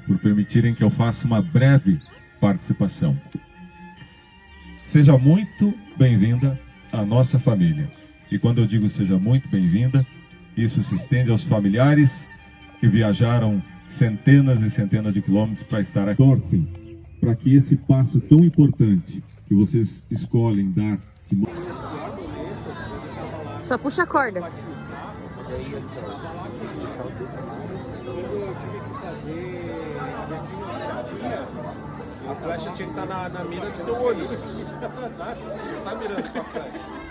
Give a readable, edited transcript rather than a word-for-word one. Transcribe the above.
Por permitirem que eu faça uma breve participação. Seja muito bem-vinda à nossa família. E quando eu digo seja muito bem-vinda, isso se estende aos familiares que viajaram centenas e centenas de quilômetros para estar aqui. Torcem para que esse passo tão importante que vocês escolhem dar de... Só puxa a corda. A flecha tinha que estar na mira do teu olho. Não tá mirando com a flecha.